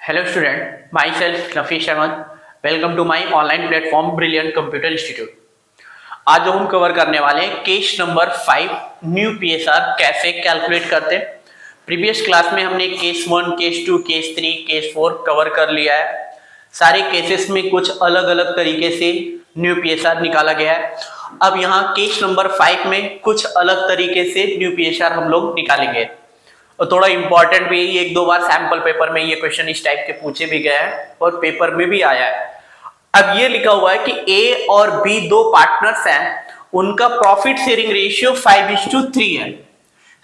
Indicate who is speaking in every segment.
Speaker 1: Hello student, myself Nafish Ahmed. Welcome to my online platform Brilliant Computer Institute. आज हम cover करने वाले हैं केस नंबर 5 न्यू पीएसआर कैसे कैलकुलेट करते हैं। प्रीवियस क्लास में हमने case 1, case 2, case 3, case 4 cover कर लिया है। सारे केसेस में कुछ अलग अलग तरीके से न्यू पीएसआर निकाला गया है। अब यहाँ केस नंबर 5 में कुछ अलग तरीके से न्यू पीएसआर हम लोग निकालेंगे और थोड़ा इंपॉर्टेंट भी, एक दो बार सैंपल पेपर में ये क्वेश्चन इस टाइप के पूछे भी गए हैं और पेपर में भी आया है। अब ये लिखा हुआ है कि ए और बी दो पार्टनर्स हैं, उनका प्रॉफिट शेयरिंग रेशियो 5:3 है।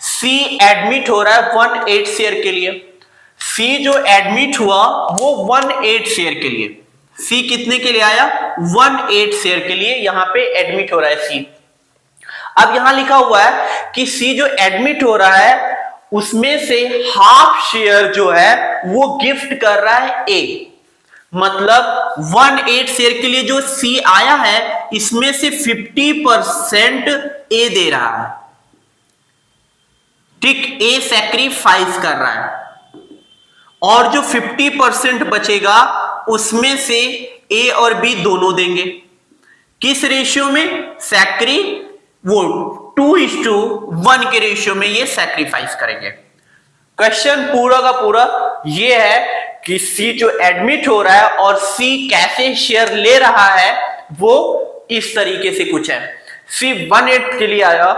Speaker 1: सी एडमिट हो रहा है 1/8 शेयर के लिए। सी जो एडमिट हुआ वो 1/8 शेयर के लिए। सी कितने के लिए आया? 1/8 शेयर के लिए यहाँ पे एडमिट हो रहा है सी। अब यहां लिखा हुआ है कि सी जो एडमिट हो रहा है उसमें से हाफ शेयर जो है वो गिफ्ट कर रहा है ए। मतलब 1/8 शेयर के लिए जो सी आया है इसमें से 50% ए दे रहा है। ठीक, ए सैक्रिफाइस कर रहा है और जो 50% बचेगा उसमें से ए और बी दोनों देंगे। किस रेशियो में? सैक्री वो 2:1 के रेशियो में ये सैक्रिफाइस करेंगे। क्वेश्चन पूरा का पूरा ये है कि सी जो एडमिट हो रहा है और सी कैसे शेयर ले रहा है वो इस तरीके से कुछ है। सी 1/8 के लिए आया,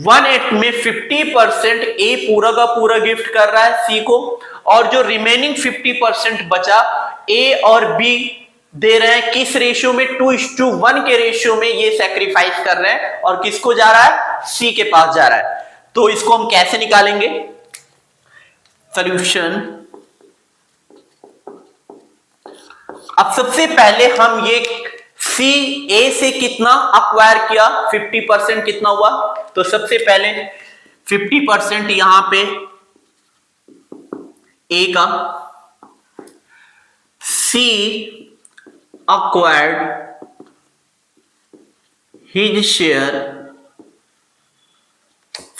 Speaker 1: 1/8 में 50% ए पूरा का पूरा गिफ्ट कर रहा है सी को और जो रिमेनिंग 50% बचा ए और बी दे रहे हैं। किस रेशियो में? 2:1 के रेशियो में ये सैक्रिफाइस कर रहे हैं और किसको जा रहा है? सी के पास जा रहा है। तो इसको हम कैसे निकालेंगे? सॉल्यूशन। अब सबसे पहले हम ये सी ए से कितना अक्वायर किया, 50% कितना हुआ, तो सबसे पहले 50% यहां पे ए का, सी acquired his share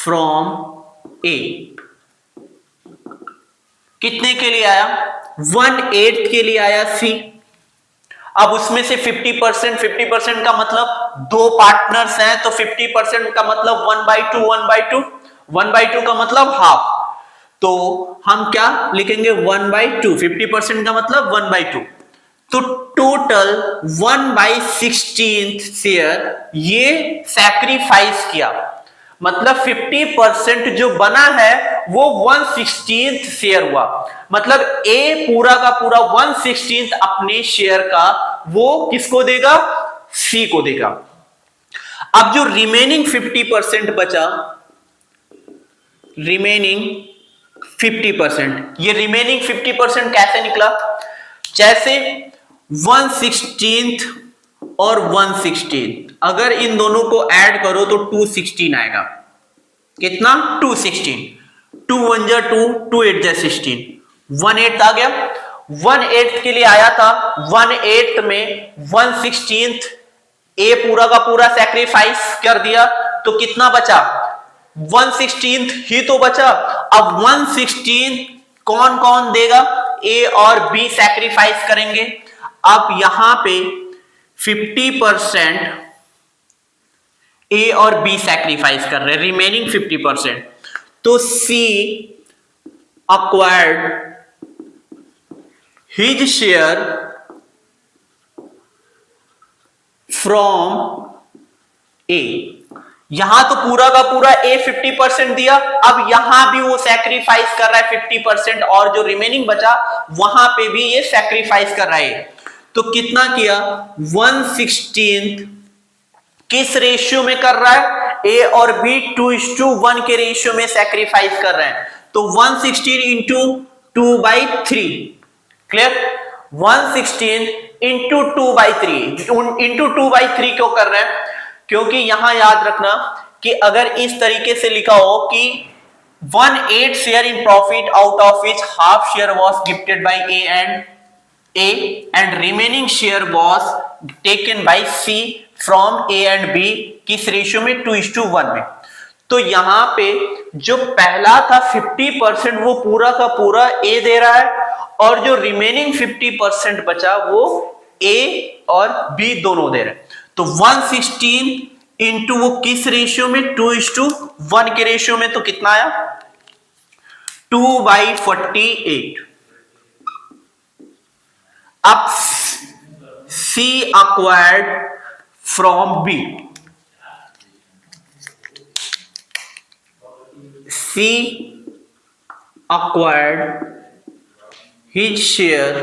Speaker 1: from A। कितने के लिए आया? 1/8 के लिए आया सी। अब उसमें से 50% का मतलब दो पार्टनर्स हैं तो 50% का मतलब 1/2 1/2 1/2 का मतलब हाफ। तो हम क्या लिखेंगे? 1/2। 50% का मतलब 1/2। तो टोटल 1/16 शेयर ये सैक्रिफाइस किया। मतलब 50% जो बना है वो 1/16 शेयर हुआ। मतलब ए पूरा का पूरा 1/16 अपने शेयर का वो किसको देगा? सी को देगा। अब जो रिमेनिंग 50% बचा, रिमेनिंग 50%, ये रिमेनिंग 50% कैसे निकला? जैसे 1/16 और 1/16 अगर इन दोनों को ऐड करो तो 216 आएगा। कितना? 216। 2 1 जा 2, 2 8 जा 16, 1/8 आ गया। 1/8 के लिए आया था, 1/8 में 1/16 ए पूरा का पूरा सैक्रिफाइस कर दिया तो कितना बचा? 1/16 ही तो बचा। अब 1/16 कौन कौन देगा? ए और बी सैक्रिफाइस करेंगे। अब यहां पे 50% ए और बी सैक्रिफाइस कर रहे हैं, रिमेनिंग 50%। तो सी acquired his share from A। यहां तो पूरा का पूरा ए 50% दिया, अब यहां भी वो सैक्रिफाइस कर रहा है 50% और जो रिमेनिंग बचा वहां पे भी ये सैक्रिफाइस कर रहा है। तो कितना किया? 1/16 किस रेशियो में कर रहा है? ए और बी 2:1 के रेशियो में सैक्रिफाइस कर रहे हैं। तो 1/16 इंटू 2/3। क्लियर? 1/16 इंटू 2/3 इंटू 2/3 क्यों कर रहे हैं? क्योंकि यहां याद रखना कि अगर इस तरीके से लिखा हो कि 1/8 share in profit out of which half share was gifted by A and remaining share was taken by C from A and B, किस रेशियो में? 2:1 में। तो यहां पे जो पहला था 50% वो पूरा का पूरा ए दे रहा है और जो रिमेनिंग 50% बचा वो ए और बी दोनों दे रहे हैं। तो 116 इंटू वो किस रेशियो में, 2:1 के रेशियो में, तो कितना आया 2/48। अब C acquired from B, C acquired his share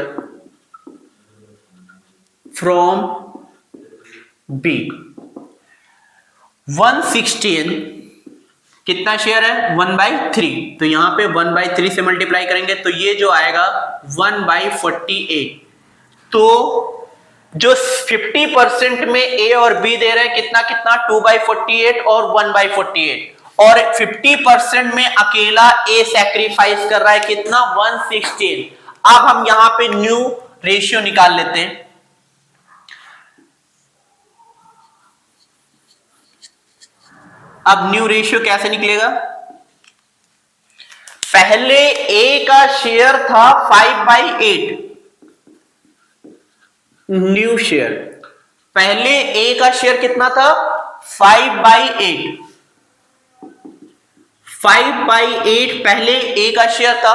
Speaker 1: from B। 116 कितना शेयर है 1/3, तो यहां पे 1/3 से मल्टीप्लाई करेंगे तो ये जो आएगा 1/48। तो जो 50% में ए और बी दे रहे हैं कितना कितना 2/48 और 1/48, और 50% में अकेला ए सैक्रिफाइस कर रहा है कितना 116। अब हम यहां पे न्यू रेशियो निकाल लेते हैं। अब न्यू रेशियो कैसे निकलेगा, पहले ए का शेयर था 5/8, न्यू शेयर, पहले ए का शेयर कितना था 5/8, 5/8 पहले ए का शेयर था।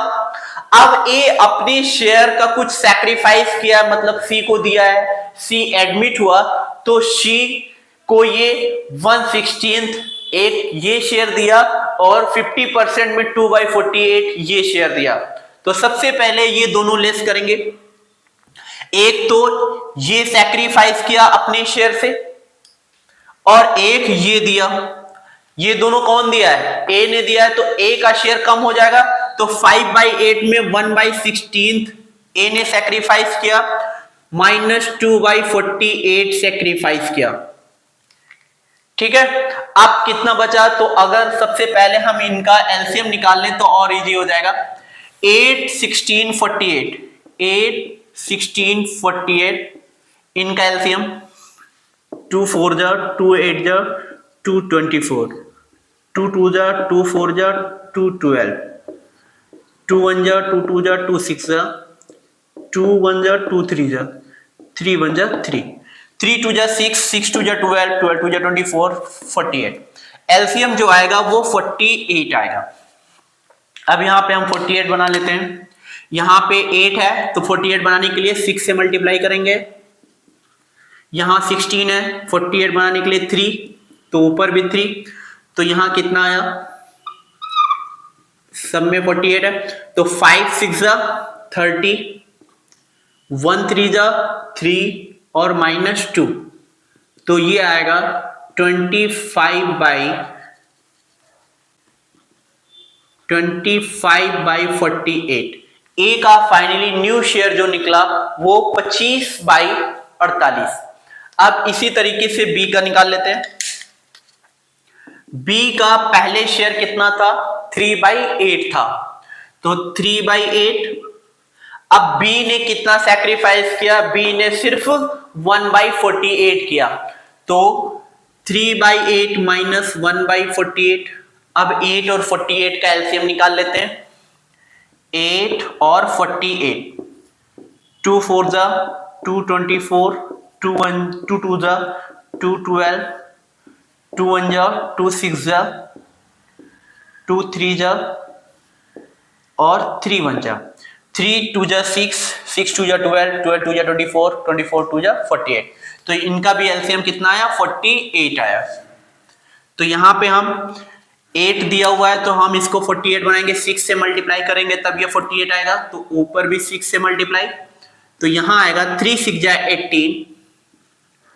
Speaker 1: अब ए अपने शेयर का कुछ सैक्रिफाइस किया, मतलब सी को दिया है, सी एडमिट हुआ, तो सी को ये 1/16 एक ये शेयर दिया और 50% में 2/48 ये शेयर दिया। तो सबसे पहले ये दोनों लेस करेंगे, एक तो ये सैक्रिफाइस किया अपने शेयर से और एक ये दिया, ये दोनों कौन दिया है ए ने दिया है, तो ए का शेयर कम हो जाएगा। तो 5/8 में 1/16 ए ने सैक्रिफाइस किया माइनस 2/48 सैक्रिफाइस किया, ठीक है। अब कितना बचा, तो अगर सबसे पहले हम इनका एलसीएम निकाल लें तो और इजी हो जाएगा। 8 16 48, 8 16 48 इनका एलसीएम 2 4 जा 2 8 जा 2 24, 2 2 जा 2 4 जा 2 12, 2 1 जा 2 2 जा 2 6 जा 2 1 जा 2 3 जा 3 1 जा 3, 3 2 जा 6, 6 2 जा 12, 12 2 जा 24, 48। एलसीएम जो आएगा वो 48 आएगा। अब यहां पे हम 48 बना लेते हैं, यहां पे 8 है तो 48 बनाने के लिए 6 से मल्टीप्लाई करेंगे, यहां 16 है 48 बनाने के लिए 3, तो ऊपर भी 3, तो यहां कितना आया, सब में 48 है, तो 5 6 जा 30, 1 3 जा 3 और -2, तो ये आएगा 25/48। ए का फाइनली न्यू शेयर जो निकला वो 25/48। अब इसी तरीके से बी का निकाल लेते हैं। बी का पहले शेयर कितना था 3/8 था, तो 3/8। अब बी ने कितना सैक्रिफाइस किया, बी ने सिर्फ 1/48 किया, तो 3/8 माइनस 1/48। अब 8 और 48 का एलसीएम निकाल लेते हैं, 8 और 48, 2 4 जा 2 24, 2 1 2 2 जा 2 12, 2 1 जा 2 6 जा 2 3 जा और 3 1 जा, 3 2 जा 6, 6 2 जा 12, 12 2 जा 24, 24 2 जा 48। तो इनका भी एलसीएम कितना आया 48 आया। तो यहां पे हम 8 दिया हुआ है तो हम इसको 48 बनाएंगे, 6 से मल्टीप्लाई करेंगे तब ये 48 आएगा, तो ऊपर भी 6 से मल्टीप्लाई, तो यहां आएगा 3 6 जा 18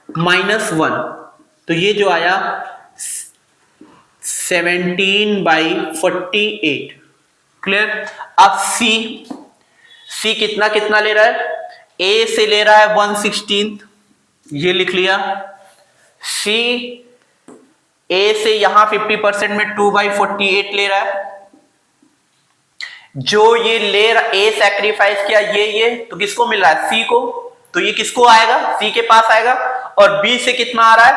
Speaker 1: -1, तो ये जो आया 17/48। क्लियर। अब सी कितना कितना ले रहा है, ए से ले रहा है 1/16, ये लिख लिया। सी ए से यहां 50% में 2/48 ले रहा है, जो ये ले रहा ए सैक्रिफाइस किया ये तो किसको मिल रहा है सी को, तो ये किसको आएगा सी के पास आएगा। और बी से कितना आ रहा है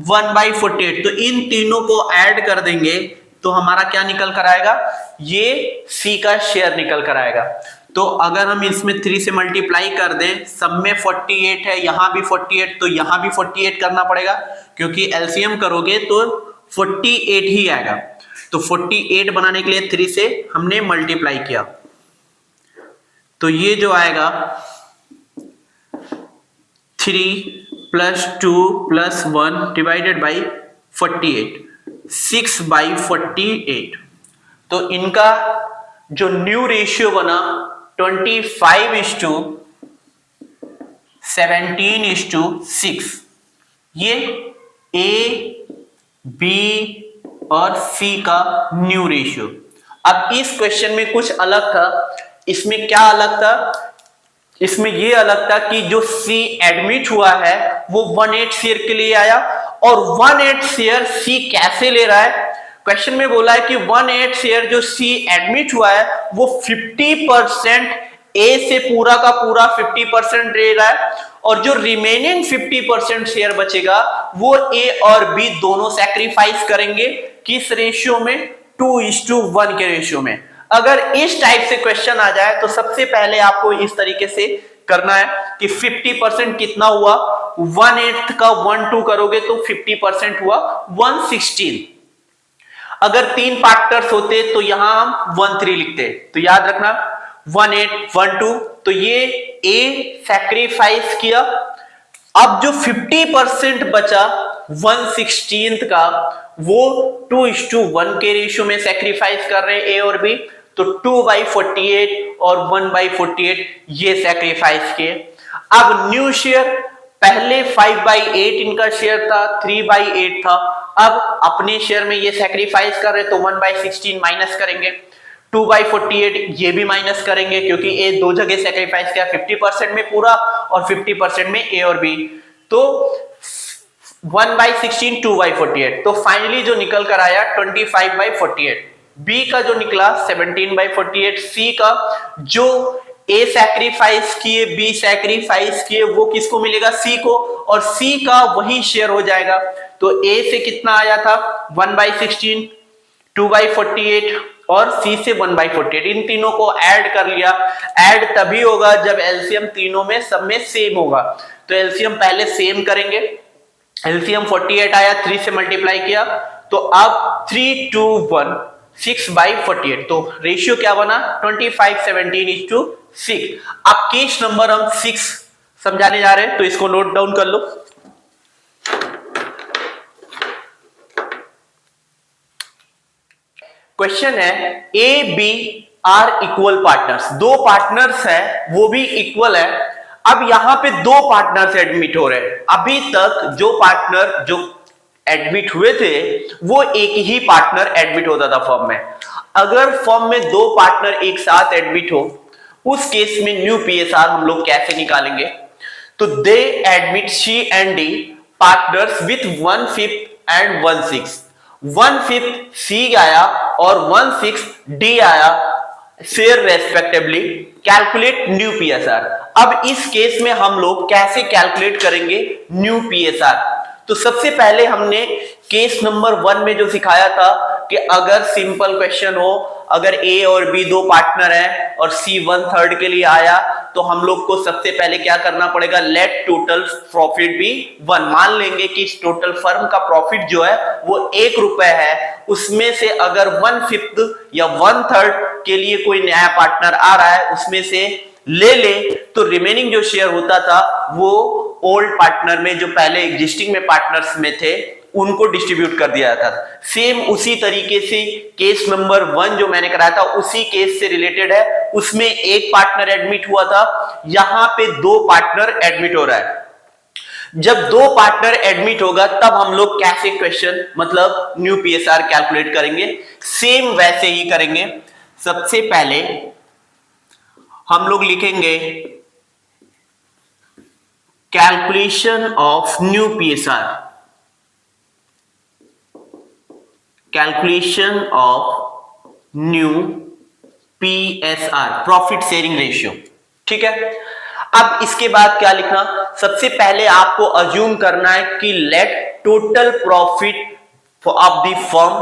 Speaker 1: 1/48, तो इन तीनों को ऐड कर देंगे तो हमारा क्या निकल कर आएगा, ये सी का शेयर निकल कर आएगा। तो अगर हम इसमें 3 से मल्टीप्लाई कर दें, सब में 48 है, यहां भी 48, तो यहां भी 48 करना पड़ेगा, क्योंकि एलसीएम करोगे तो 48 ही आएगा। तो 48 बनाने के लिए 3 से हमने मल्टीप्लाई किया, तो ये जो आएगा 3 + 2 + 1 डिवाइडेड बाई 48, 6/48। तो इनका जो न्यू रेशियो बना 25:17:6। ये ए, बी और सी का न्यू रेशियो। अब इस क्वेश्चन में कुछ अलग था। इसमें क्या अलग था? इसमें यह अलग था कि जो सी एडमिट हुआ है वो 1/8 शेयर के लिए आया, और 1/8 शेयर सी कैसे ले रहा है? क्वेश्चन में बोला है कि 1/8 शेयर जो सी एडमिट हुआ है वो 50% ए से पूरा का पूरा 50% ले रहा है, और जो रिमेनिंग 50% शेयर बचेगा वो ए और बी दोनों सैक्रिफाइस करेंगे। किस रेशियो में? 2:1 के रेशियो में। अगर इस टाइप से क्वेश्चन आ जाए तो सबसे पहले आपको इस तरीके से करना है कि 50% कितना हुआ, 1/8 का 1/2 करोगे तो 50% हुआ 1/16। अगर 3 पार्टनर्स होते तो यहां हम 1/3 लिखते, तो याद रखना 1/8 1/2, तो ये ए सैक्रिफाइस किया। अब जो 50% बचा 1/16 का, वो 2:1 के रेशियो में सैक्रिफाइस कर रहे हैं ए और बी, तो 2/48 और 1/48 ये सैक्रिफाइस किए। अब न्यू शेयर, पहले 5/8 इनका शेयर था, 3/8 था, अब अपने शेयर में ये सैक्रिफाइस कर रहे तो 1/16 माइनस करेंगे, 2/48 ये भी माइनस करेंगे, क्योंकि ए दो जगह सैक्रिफाइस किया, 50% में पूरा और 50% में ए और बी, तो 1/16 2/48, तो फाइनली जो निकल कर आया 25/48। बी का जो निकला 17/48। सी का जो ए सैक्रिफाइस किए, बी सैक्रिफाइस किए, वो किसको मिलेगा? सी को, और सी का वही शेयर हो जाएगा। तो ए से कितना आया था? 1/16, 2/48 और सी से 1/48। इन तीनों को ऐड कर लिया। ऐड तभी होगा जब एलसीएम तीनों में सब में सेम होगा। तो एलसीएम पहले सेम करेंगे। एलसीएम 48 आया, 3 से मल्टीप्लाई किया, तो अब 3 2 1 6/48। तो रेशियो क्या बना? 25:17:6। अब केस नंबर हम 6 समझाने जा रहे हैं, तो इसको नोट डाउन कर लो। क्वेश्चन है A B are equal partners. दो पार्टनर्स है, वो भी इक्वल है। अब यहां पे दो पार्टनर्स एडमिट हो रहे हैं। अभी तक जो पार्टनर जो एडमिट हुए थे वो एक ही पार्टनर एडमिट होता था फर्म में। अगर फर्म में दो पार्टनर एक साथ एडमिट हो, उस केस में न्यू पीएसआर हम लोग कैसे निकालेंगे? तो they admit C and D partners with 1/5 and 1/6। 1/5 C आया और 1/6 डी आया, share respectively. Calculate new PSR. अब इस केस में हम लोग कैसे कैलकुलेट करेंगे न्यू पीएसआर? तो सबसे पहले हमने केस नंबर 1 में जो सिखाया था कि अगर सिंपल क्वेश्चन हो, अगर ए और बी दो पार्टनर हैं और सी 1/3 के लिए आया, तो हम लोग को सबसे पहले क्या करना पड़ेगा? Let total profit be 1। मान लेंगे कि इस टोटल फर्म का प्रॉफिट जो है वो 1 रुपए है, उसमें से अगर 1/5 या 1/3 के लिए कोई नया पार्टनर आ रहा है, उसमें से ले तो रिमेनिंग जो शेयर होता था वो ओल्ड पार्टनर में, जो पहले एग्जिस्टिंग में पार्टनर्स में थे, उनको डिस्ट्रीब्यूट कर दिया था। सेम उसी तरीके से केस नंबर 1 जो मैंने कराया था उसी केस से रिलेटेड है। उसमें एक पार्टनर एडमिट हुआ था, यहां पे दो पार्टनर एडमिट हो रहा है। जब दो पार्टनर एडमिट होगा तब हम लोग कैसे क्वेश्चन मतलब न्यू पीएसआर कैलकुलेट करेंगे? सेम वैसे ही करेंगे। सबसे पहले हम लोग लिखेंगे calculation of new PSR, calculation of new PSR, profit sharing ratio. ठीक है। अब इसके बाद क्या लिखना? सबसे पहले आपको अज्यूम करना है कि late total profit of the firm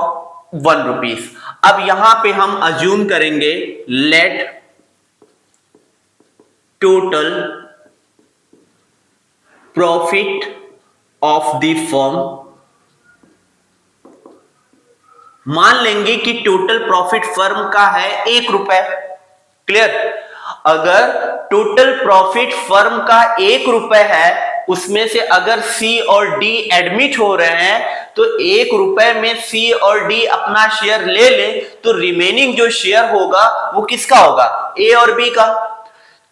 Speaker 1: 1 rupees. अब यहां पे हम अज्यूम करेंगे late total profit of the firm. मान लेंगे कि टोटल प्रॉफिट फर्म का है 1 रुपए। क्लियर? अगर टोटल प्रॉफिट फर्म का 1 रुपए है, उसमें से अगर सी और डी एडमिट हो रहे हैं तो 1 रुपए में सी और डी अपना शेयर ले ले तो रिमेनिंग जो शेयर होगा वो किसका होगा? ए और बी का।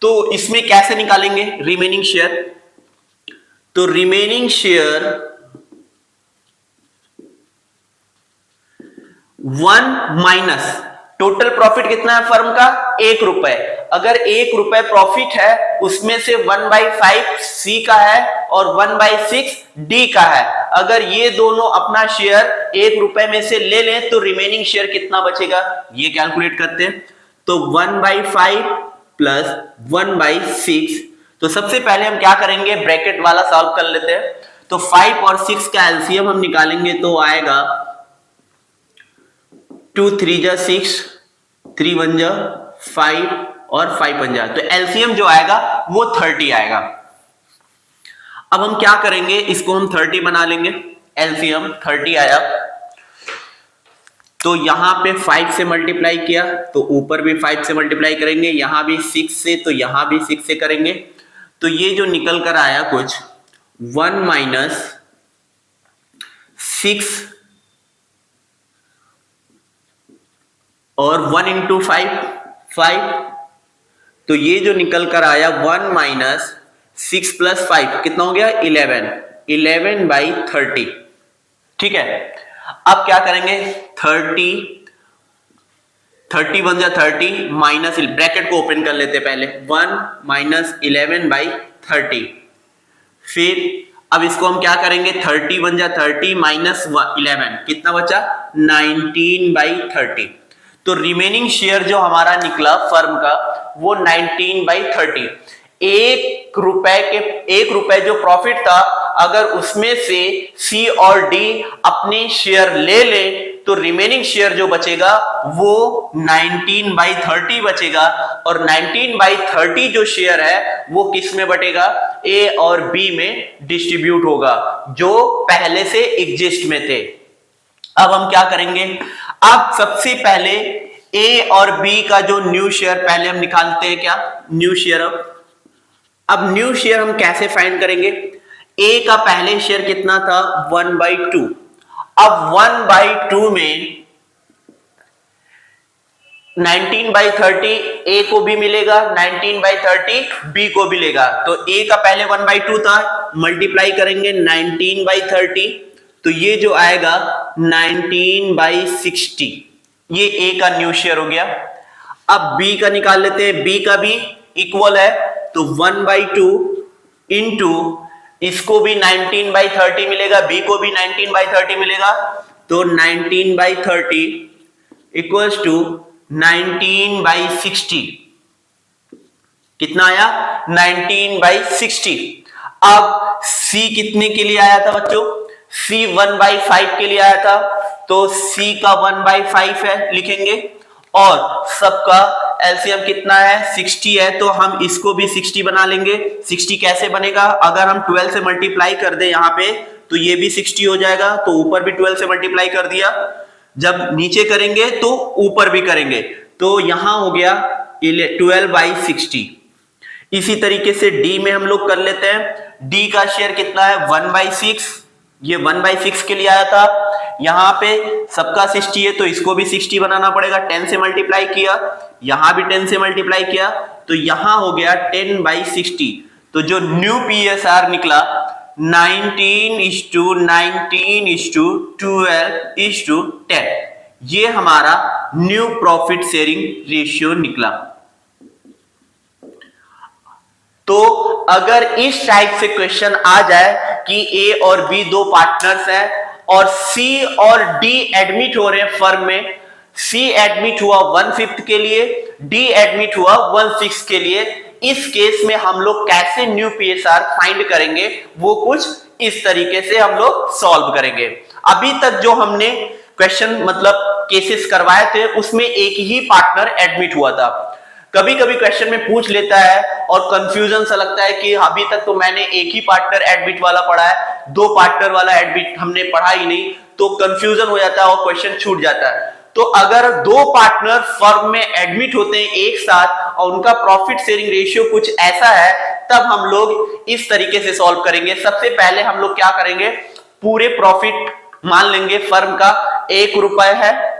Speaker 1: तो इसमें कैसे निकालेंगे रिमेनिंग शेयर? तो remaining share 1 minus total profit कितना है फर्म का? 1 रुपए। अगर 1 रुपए प्रॉफिट है, उसमें से 1/5 सी का है और 1/6 डी का है। अगर ये दोनों अपना शेयर 1 रुपए में से ले लें तो रिमेनिंग शेयर कितना बचेगा, ये कैलकुलेट करते हैं। तो 1/5 प्लस 1/6। तो सबसे पहले हम क्या करेंगे, ब्रैकेट वाला सॉल्व कर लेते हैं। तो 5 और 6 का एलसीएम हम निकालेंगे तो आएगा 2 3 जा 6, 3 1 जा 5 और 5 1 जा, तो एलसीएम जो आएगा वो 30 आएगा। अब हम क्या करेंगे, इसको हम 30 बना लेंगे। एलसीएम 30 आया तो यहां पे 5 से मल्टीप्लाई किया तो ऊपर भी 5 से मल्टीप्लाई करेंगे, यहां भी 6 से तो यहां भी 6 से करेंगे। तो ये जो निकल कर आया कुछ 1 माइनस 6 और 1 इंटू 5, तो ये जो निकल कर आया 1 माइनस 6 प्लस 5 कितना हो गया? 11/30। ठीक है, अब क्या करेंगे, 30 1 जा 30 माइनस, ब्रैकेट को ओपन कर लेते पहले, 1 माइनस 11/30। फिर अब इसको हम क्या करेंगे, 30 1 जा 30 माइनस 11 कितना बचा? 19/30। तो रिमेनिंग शेयर जो हमारा निकला फर्म का वो 19/30। 1 रुपए जो प्रॉफिट था, अगर उसमें से सी और डी अपने शेयर ले ले तो रिमेनिंग शेयर जो बचेगा वो 19/30 बचेगा। और 19/30 जो शेयर है वो किस में बटेगा? ए और बी में डिस्ट्रीब्यूट होगा, जो पहले से एग्जिस्ट में थे। अब हम क्या करेंगे, अब सबसे पहले ए और बी का जो न्यू शेयर पहले हम निकालते हैं। क्या न्यू शेयर? अब न्यू शेयर हम कैसे फाइंड करेंगे? ए का पहले शेयर कितना था? 1/2। अब 1/2 में 19/30 ए को भी मिलेगा, 19/30 बी को भी मिलेगा। तो ए का पहले 1/2 था, मल्टीप्लाई करेंगे 19/30, तो ये जो आएगा 19/60, ये ए का न्यू शेयर हो गया। अब बी का निकाल लेते हैं, बी का भी इक्वल है, तो 1/2 इंटू इसको भी 19/30 मिलेगा, बी को भी 19/30 मिलेगा, तो 19/30 इक्वल्स टू 19/60। कितना आया? 19/60। अब सी कितने के लिए आया था बच्चों? सी 1/5 के लिए आया था, तो सी का 1/5 है लिखेंगे, और सबका एलसीएम कितना है? 60 है, तो हम इसको भी 60 बना लेंगे। 60 कैसे बनेगा? अगर हम 12 से मल्टीप्लाई कर दे यहाँ पे तो ये भी 60 हो जाएगा, तो ऊपर भी 12 से मल्टीप्लाई कर दिया, जब नीचे करेंगे तो ऊपर भी करेंगे, तो यहां हो गया 12/60। इसी तरीके से डी में हम लोग कर लेते हैं। डी का शेयर कितना है? 1/6, ये 1/6 के लिए आया था, यहां पे सबका 60 है तो इसको भी 60 बनाना पड़ेगा। 10 से मल्टीप्लाई किया, यहां भी 10 से मल्टीप्लाई किया, तो यहां हो गया 10/60। तो जो न्यू पीएसआर निकला 19:19:12:10, ये हमारा न्यू प्रॉफिट शेयरिंग रेशियो निकला। तो अगर इस टाइप से क्वेश्चन आ जाए कि ए और बी दो पार्टनर्स हैं और सी और डी एडमिट हो रहे हैं फर्म में, सी एडमिट हुआ 1/5 के लिए, डी एडमिट हुआ 1/6 के लिए, इस केस में हम लोग कैसे न्यू पीएसआर फाइंड करेंगे, वो कुछ इस तरीके से हम लोग सॉल्व करेंगे। अभी तक जो हमने क्वेश्चन मतलब केसेस करवाए थे उसमें एक ही पार्टनर एडमिट हुआ था। कभी कभी क्वेश्चन में पूछ लेता है और कंफ्यूजन सा लगता है कि अभी तक तो मैंने एक ही पार्टनर एडमिट वाला पढ़ा है, दो पार्टनर वाला एडमिट हमने पढ़ा ही नहीं, तो कंफ्यूजन हो जाता है और क्वेश्चन छूट जाता है। तो अगर दो पार्टनर फर्म में एडमिट होते हैं एक साथ और उनका प्रॉफिट शेयरिंग रेशियो कुछ ऐसा है, तब हम लोग इस तरीके से सॉल्व करेंगे। सबसे पहले हम लोग क्या करेंगे, पूरे प्रॉफिट मान लेंगे फर्म का 1 रुपए है,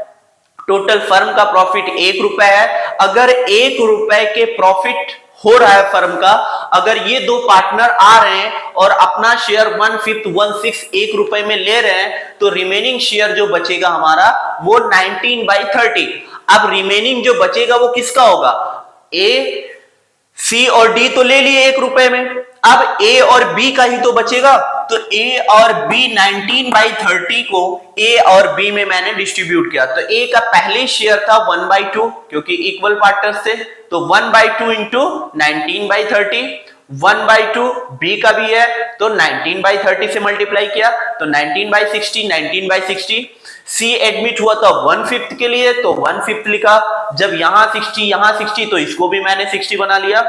Speaker 1: टोटल फर्म का प्रॉफिट 1 रुपए है। अगर 1 रुपए के प्रॉफिट हो रहा है फर्म का, अगर ये दो पार्टनर आ रहे हैं और अपना शेयर 1/5 1 रुपए में ले रहे हैं, तो रिमेनिंग शेयर जो बचेगा हमारा वो 19/30। अब रिमेनिंग जो बचेगा वो किसका होगा, ए, सी और डी तो ले लिए 1 रुपए में, अब ए और बी का ही तो बचेगा। तो ए और बी 19/30 को ए और बी में मैंने डिस्ट्रीब्यूट किया। तो ए का पहले शेयर था 1/2 क्योंकि इक्वल पार्टनर्स थे, तो 1/2 इंटू 19/30, 1/2 बी का भी है तो 19/30 से मल्टीप्लाई किया तो 19/60, 19/60। सी एडमिट हुआ था 1/5 के लिए तो 1/5 लिखा, जब यहां 60 तो इसको भी मैंने 60 बना लिया।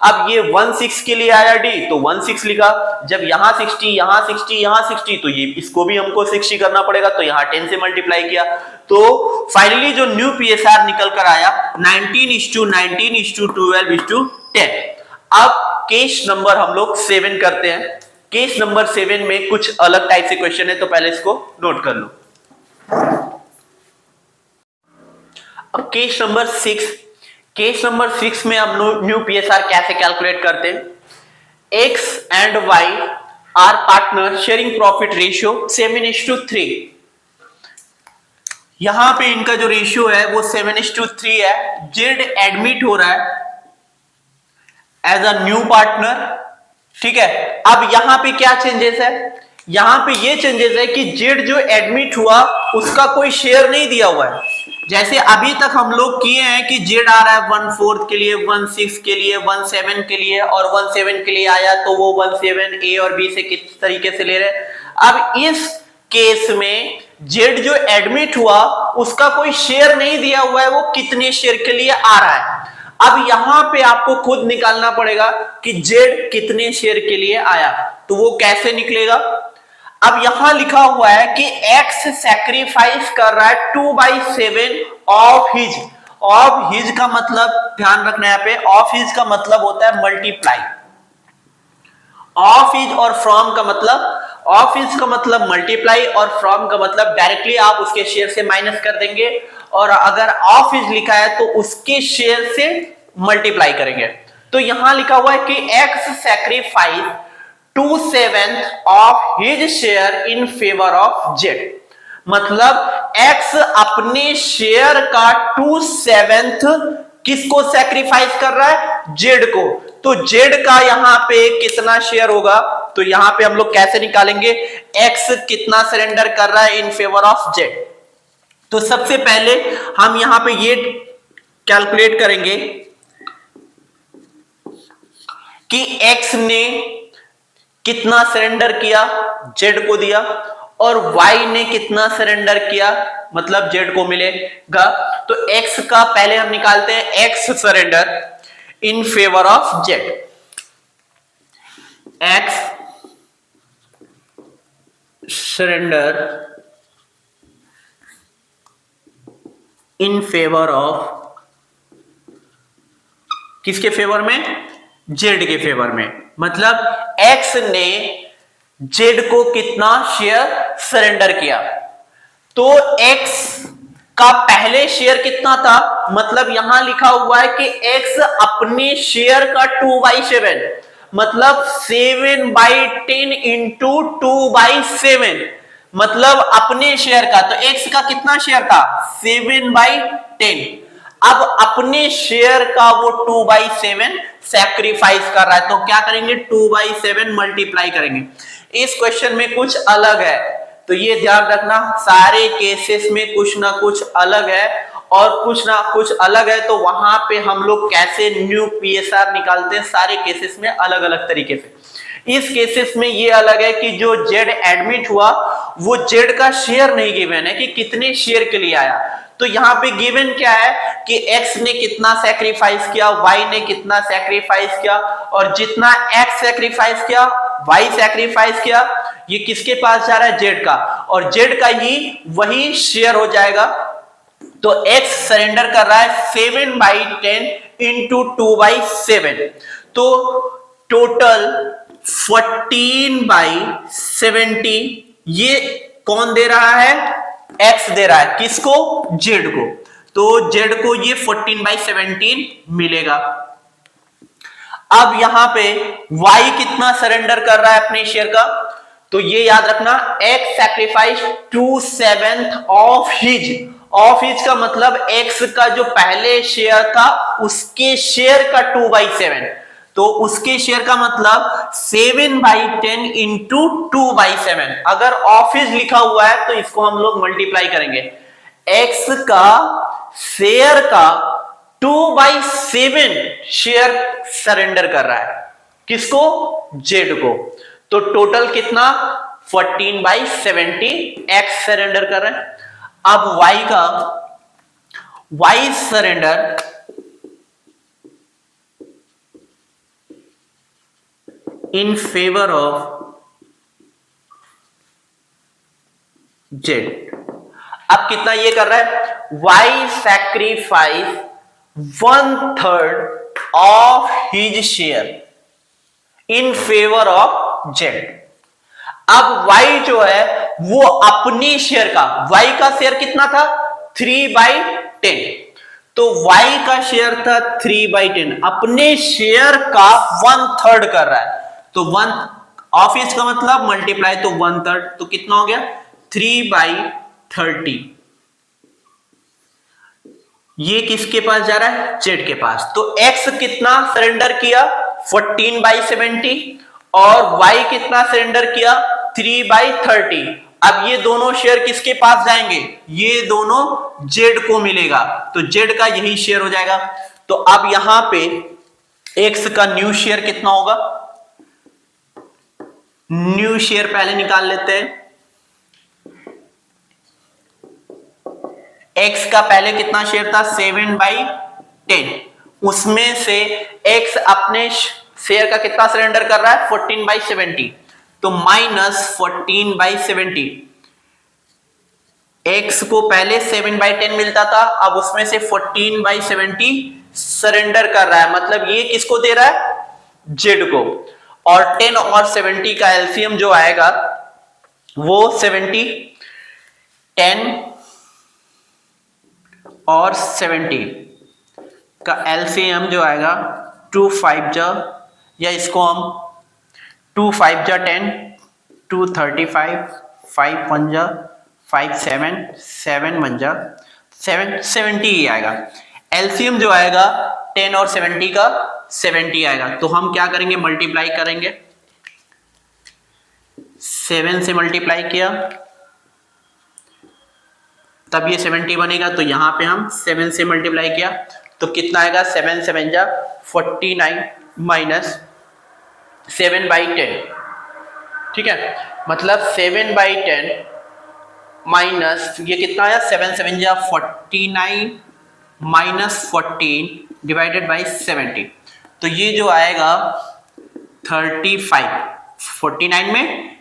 Speaker 1: अब ये 1/6 के लिए आया डी तो 1/6 लिखा, जब यहां 60 तो ये इसको भी हमको 60 करना पड़ेगा तो यहां 10 से मल्टीप्लाई किया। तो फाइनली जो न्यू पीएसआर निकल कर आया 19:12:10। अब केस नंबर हम लोग 7 करते हैं। केस नंबर 7 में कुछ अलग टाइप से क्वेश्चन है, तो पहले इसको नोट कर लो। अब केस नंबर 6 में हम न्यू पीएसआर कैसे कैलकुलेट करते हैं। X and Y are partner sharing profit ratio 7:3। यहां पे इनका जो रेशियो है वो 7:3 है। जेड एडमिट हो रहा है एज अ न्यू पार्टनर, ठीक है। अब यहां पे क्या चेंजेस है, यहां पे ये चेंजेस है कि जेड जो एडमिट हुआ उसका कोई शेयर नहीं दिया हुआ है। जैसे अभी तक हम लोग किए हैं कि जेड आ रहा है 1/4 के लिए, 1/6 के लिए, 1/7 के लिए और 1/7 के लिए आया तो वो 1/7 ए और बी से किस तरीके से ले रहे हैं। अब इस केस में जेड जो एडमिट हुआ उसका कोई शेयर नहीं दिया हुआ है, वो कितने शेयर के लिए आ रहा है। अब यहां पे आपको खुद निकालना पड़ेगा कि जेड कितने शेयर के लिए आया, तो वो कैसे निकलेगा। अब यहां लिखा हुआ है कि एक्स सैक्रिफाइस कर रहा है 2/7 ऑफ हिज का मतलब ध्यान रखना, यहां पे ऑफ हिज का मतलब होता है मल्टीप्लाई। ऑफ हिज और फ्रॉम का मतलब, ऑफ हिज का मतलब मल्टीप्लाई और फ्रॉम का मतलब डायरेक्टली आप उसके शेयर से माइनस कर देंगे, और अगर ऑफ हिज लिखा है तो उसके शेयर से मल्टीप्लाई करेंगे। तो यहां लिखा हुआ है कि x sacrifice 2/7 of his share in favour of Z, मतलब एक्स अपने शेयर का 2/7 किसको सैक्रिफाइस कर रहा है, जेड को। तो जेड का यहां पे कितना शेयर होगा, तो यहां पे हम लोग कैसे निकालेंगे, एक्स कितना सरेंडर कर रहा है इन फेवर ऑफ जेड। तो सबसे पहले हम यहां पे ये कैलकुलेट करेंगे कि एक्स ने कितना सरेंडर किया, जेड को दिया, और वाई ने कितना सरेंडर किया, मतलब जेड को मिलेगा। तो एक्स का पहले हम निकालते हैं, x surrender in favour of Z, x surrender in favour of, किसके फेवर में, जेड के फेवर में। मतलब एक्स ने जेड को कितना शेयर सरेंडर किया, तो एक्स का पहले शेयर कितना था, मतलब यहां लिखा हुआ है कि एक्स अपने शेयर का 2/7 मतलब 7/10 इंटू 2/7 मतलब अपने शेयर का। तो एक्स का कितना शेयर था, 7/10। अब अपने शेयर का वो 2/7 सैक्रिफाइस कर रहा है, तो क्या करेंगे, 2/7 मल्टीप्लाई करेंगे। इस क्वेश्चन में कुछ अलग है, तो ये ध्यान रखना, सारे केसेस में कुछ ना कुछ अलग है, और कुछ ना कुछ अलग है तो वहां पे हम लोग कैसे न्यू पीएसआर निकालते हैं, सारे केसेस में अलग अलग तरीके से। इस केसेस में ये अलग है कि जो जेड एडमिट हुआ वो जेड का शेयर नहीं गिवन है कि कितने शेयर के लिए आया, तो यहाँ पे गिवन क्या है कि x ने कितना सैक्रिफाइस किया, y ने कितना सैक्रिफाइस किया, और जितना x सैक्रिफाइस किया y सैक्रिफाइस किया, ये किसके पास जा रहा है, z का, और z का ही वही शेयर हो जाएगा। तो x सरेंडर कर रहा है 7/10 इंटू 2/7, तो टोटल 14/70 ये कौन दे रहा है, x दे रहा है, किसको, z को, तो z को ये 14/17 मिलेगा। अब यहां पे y कितना सरेंडर कर रहा है अपने शेयर का, तो ये याद रखना, x सैक्रिफाइस 2/7 ऑफ हिज का मतलब x का जो पहले शेयर था उसके शेयर का 2/7, तो उसके शेयर का मतलब 7/10 इंटू 2/7। अगर ऑफ हिज लिखा हुआ है तो इसको हम लोग मल्टीप्लाई करेंगे, x का शेयर का 2/7 शेयर सरेंडर कर रहा है, किसको, z को, तो टोटल कितना 14/70 x सरेंडर कर रहा है। अब y surrender in favour of z। अब कितना ये कर रहा है, y sacrifice 1/3 of his share in favour of z। अब y जो है वो अपने शेयर का, y का शेयर कितना था 3/10, तो y का शेयर था 3/10, अपने शेयर का 1/3 कर रहा है, तो 1 ऑफ हिज का मतलब मल्टीप्लाई, तो 1/3, तो कितना हो गया 3/30। ये किसके पास जा रहा है, z के पास, तो x कितना सरेंडर किया 14/70 और y कितना सरेंडर किया 3/30। अब ये दोनों शेयर किसके पास जाएंगे, ये दोनों z को मिलेगा, तो z का यही शेयर हो जाएगा। तो अब यहां पे x का न्यू शेयर कितना होगा, न्यू शेयर पहले निकाल लेते हैं। x का पहले कितना शेयर था 7/10, उसमें से x अपने शेयर का कितना सरेंडर कर रहा है 14/70, तो -14/70। x को पहले 7/10 मिलता था, अब उसमें से 14/70 सरेंडर कर रहा है, मतलब ये किसको दे रहा है, z को, और 10 और 70 का एलसीएम जो आएगा वो 70, 10 और 70 का एलसीएम जो आएगा 2 5 जा, या इसको हम 2 5 जा 10, 2 35, 5 1 जा 5 7, 7 1 जा 7, 70 ही आएगा। एलसीएम जो आएगा 10 और 70 का 70 आएगा, तो हम क्या करेंगे, मल्टीप्लाई करेंगे, 7 से मल्टीप्लाई किया तब ये 70 बनेगा, तो यहां पे हम 7 से मल्टीप्लाई किया तो कितना आएगा, 7 7 जा 49 माइनस 7/10, ठीक है, मतलब 7/10 माइनस ये कितना आया, 7 7 जा 49 माइनस 14 डिवाइडेड बाई 70, तो ये जो आएगा 35, 49 में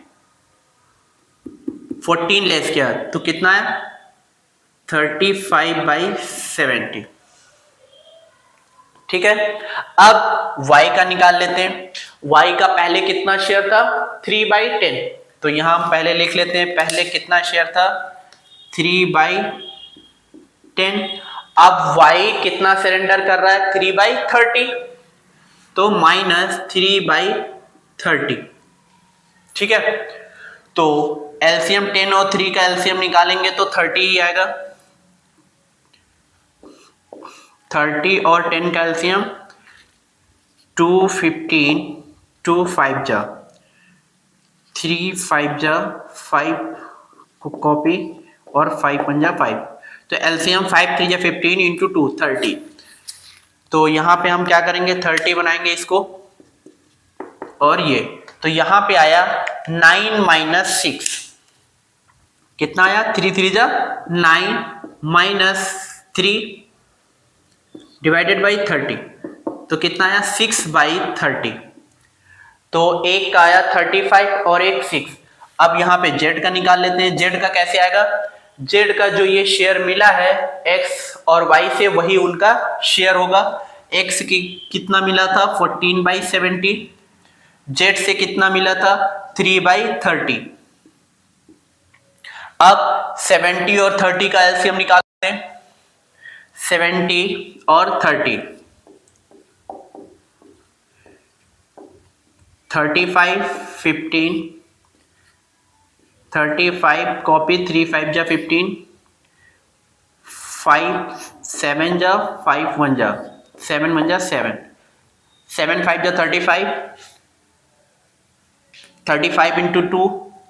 Speaker 1: 14 लेस किया तो कितना है 35/70, ठीक है। अब y का निकाल लेते हैं, y का पहले कितना शेयर था 3/10, तो यहां हम पहले लिख लेते हैं, पहले कितना शेयर था 3/10, अब y कितना सरेंडर कर रहा है 3/30, तो -3/30, ठीक है। तो एलसीएम 10 और 3 का एलसीएम निकालेंगे तो 30 ही आएगा, 30 और 10 का एलसीएम 215, 2 5 जा 3 5 जा 5 को कॉपी और 5 1 जा 5, तो एलसीएम 5 3 जा 15 इंटू 2 30, तो यहाँ पे हम क्या करेंगे 30 बनाएंगे इसको, और ये तो यहाँ पे आया 9 - 6, कितना आया 3 3 जा 9 -3 डिवाइडेड बाई 30, तो कितना आया 6/30। तो एक का आया 35 और एक 6। अब यहाँ पे जेड का निकाल लेते हैं। जेड का कैसे आएगा? जेड का जो ये शेयर मिला है एक्स और वाई से, वही उनका शेयर होगा। एक्स की कितना मिला था 14/70, जेड से कितना मिला था 3/30। अब 70 और 30 का एलसीएम निकालते हैं। 70 और 30, 35 15, 35 कॉपी, 3 5 जा 15, 5 7 जा 5 1 जा 7 1 जा 7, 7 5 जा 35, 35 इंटू 2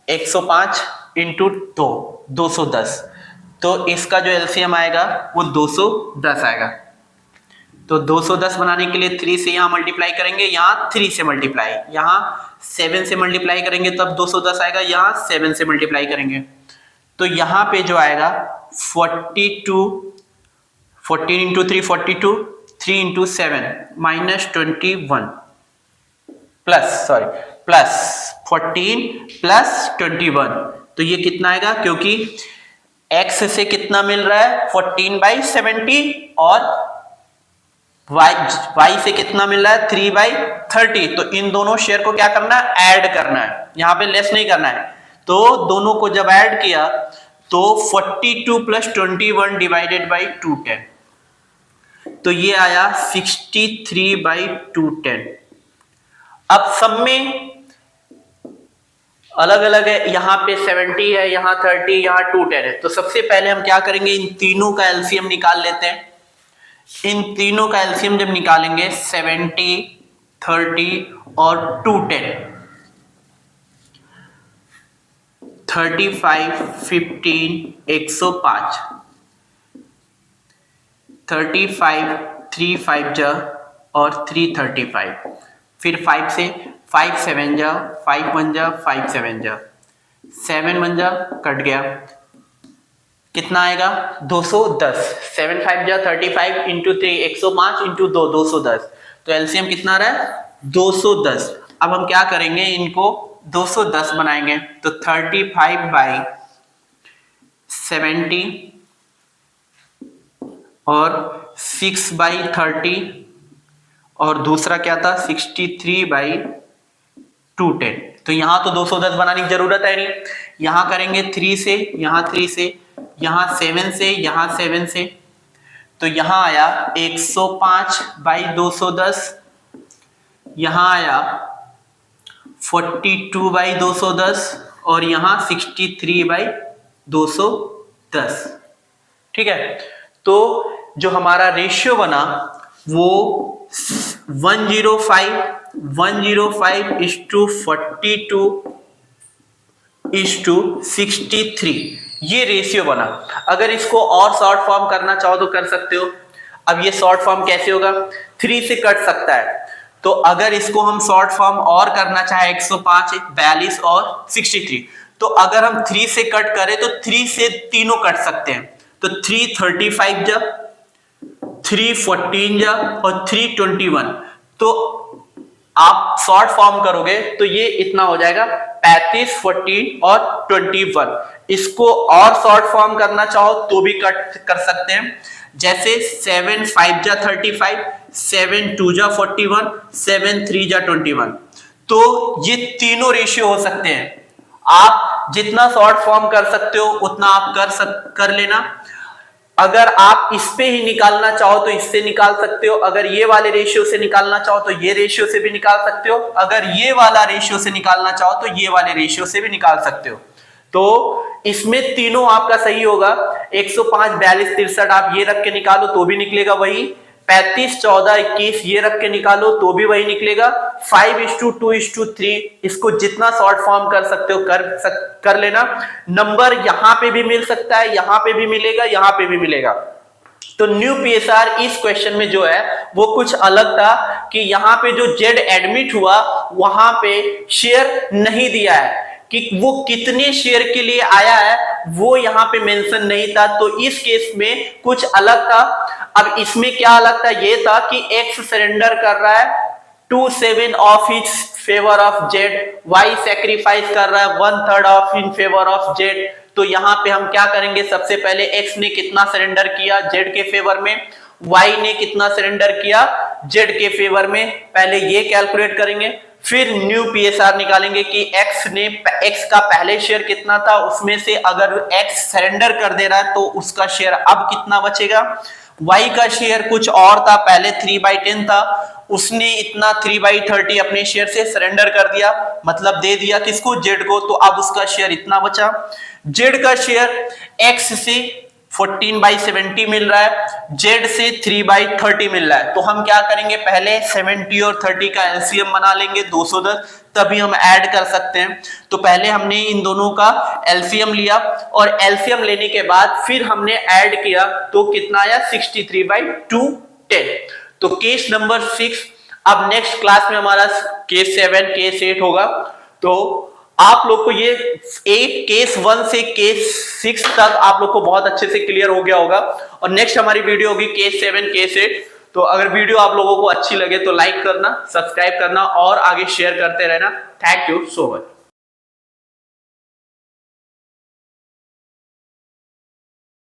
Speaker 1: 105 इंटू 2 210। तो इसका जो एलसीएम आएगा वो 210 आएगा। तो 210 बनाने के लिए 3 से यहाँ मल्टीप्लाई करेंगे, यहाँ 3 से मल्टीप्लाई, यहाँ 7 से मल्टीप्लाई करेंगे तब 210 आएगा, यहाँ 7 से मल्टीप्लाई करेंगे तो यहाँ पे जो आएगा 42, 14 इंटू 3 42, 3 इंटू 7 -21 प्लस 14 प्लस 21। तो ये कितना आएगा? क्योंकि x से कितना मिल रहा है 14/70 और y से कितना मिल रहा है 3/30। तो इन दोनों शेयर को क्या करना है? ऐड करना है, यहाँ पे लेस नहीं करना है। तो दोनों को जब ऐड किया तो 42 प्लस 21 डिवाइडेड बाई 210, तो ये आया 63/210। अब सब में अलग अलग है, यहाँ पे 70 है, यहाँ 30, यहाँ 210 है। तो सबसे पहले हम क्या करेंगे, इन तीनों का एलसीएम निकाल लेते हैं। इन तीनों का एलसीएम जब निकालेंगे 70, 30 और 210, 35 15 105, 35 3 5 जा और 335, फिर 5 से 5 7 जा 5 1 जा 5 7 जा 7 1 जा कट गया, कितना आएगा 210। 7 5 जा 35 इंटू 3 105 इंटू 2 210। तो एलसीएम कितना रहा है 210। अब हम क्या करेंगे, इनको 210 बनाएंगे तो 35/70 और 6/30 और दूसरा क्या था 63/210। तो यहां तो 210 बनाने की जरूरत है नहीं, यहां करेंगे 3 से, यहां 3 से, यहां 7 से, यहां 7 से, तो यहां आया 105/210, यहां आया 42/210 और यहां 63/210। ठीक है, तो जो हमारा रेशियो बना वो 105/42:63 ये रेशियो बना। अगर इसको और शॉर्ट फॉर्म करना चाहो तो कर सकते हो। अब ये शॉर्ट फॉर्म कैसे होगा, 3 से कट सकता है, तो अगर इसको हम शॉर्ट फॉर्म और करना चाहे 105, 42 और 63, तो अगर हम 3 से कट करें तो 3 से तीनों कट सकते हैं। तो 335 जा, 314 जा और 321। तो आप शॉर्ट फॉर्म करोगे तो ये इतना हो जाएगा 35, 14 और 21। इसको और शॉर्ट फॉर्म करना चाहो तो भी कट कर सकते हैं, जैसे 7 5 जा 35, 7 2 जा 41, 7 3 जा 21। तो ये तीनों रेशियो हो सकते हैं। आप जितना शॉर्ट फॉर्म कर सकते हो उतना आप कर लेना। अगर आप इस पे ही निकालना चाहो तो इससे निकाल सकते हो, अगर ये वाले रेशियो से निकालना चाहो तो ये रेशियो से भी निकाल सकते हो, अगर ये वाला रेशियो से निकालना चाहो तो ये वाले रेशियो से भी निकाल सकते हो। तो इसमें तीनों आपका सही होगा। 105 42 63 आप ये रख के निकालो तो भी निकलेगा वही, 35 14 21 ये रख के निकालो तो भी वही निकलेगा। 5:2:3 इसको जितना शॉर्ट फॉर्म कर सकते हो कर लेना। नंबर यहां पे भी मिल सकता है, यहां पे भी मिलेगा, यहां पे भी मिलेगा। तो न्यू पीएसआर इस क्वेश्चन में जो है वो कुछ अलग था कि यहां पे जो जेड एडमिट हुआ वहां पे शेयर नहीं दिया है, कि वो कितने शेयर के लिए आया है वो यहाँ पे मेंशन नहीं था, तो इस केस में कुछ अलग था। अब इसमें क्या अलग था, ये था कि एक्स सरेंडर कर रहा है 2/7 of his favour of Z, Y sacrifice कर रहा है 1/3 of in favour of Z. तो यहाँ पे हम क्या करेंगे, सबसे पहले एक्स ने कितना सरेंडर किया जेड के फेवर में, वाई ने कितना सरेंडर किया जेड के फेवर में, पहले ये कैलकुलेट करेंगे, फिर न्यू पीएसआर निकालेंगे कि एक्स का पहले शेयर कितना था, उसमें से अगर एक्स सरेंडर कर दे रहा है तो उसका शेयर अब कितना बचेगा। वाई का शेयर कुछ और था, पहले 3/10 था, उसने इतना 3/30 अपने शेयर से सरेंडर कर दिया, मतलब दे दिया किसको, जेड को, तो अब उसका शेयर इतना बचा। जेड का शेयर एक्स से 14/70 मिल रहा है, जेड से 3/30 मिल रहा है, तो हम क्या करेंगे, पहले 70 और 30 का एलसीएम बना लेंगे 210, तभी हम ऐड कर सकते हैं। तो पहले हमने इन दोनों का एलसीएम लिया और एलसीएम लेने के बाद फिर हमने ऐड किया, तो कितना आया 63/210। तो केस नंबर 6। अब नेक्स्ट क्लास में हमारा केस 7 केस 8 होगा, तो आप लोग को ये केस 1 से केस 6 तक आप लोग को बहुत अच्छे से क्लियर हो गया होगा। और नेक्स्ट हमारी वीडियो होगी केस 7 केस 8। तो अगर वीडियो आप लोगों को अच्छी लगे तो लाइक करना, सब्सक्राइब करना और आगे शेयर करते रहना। Thank you so much.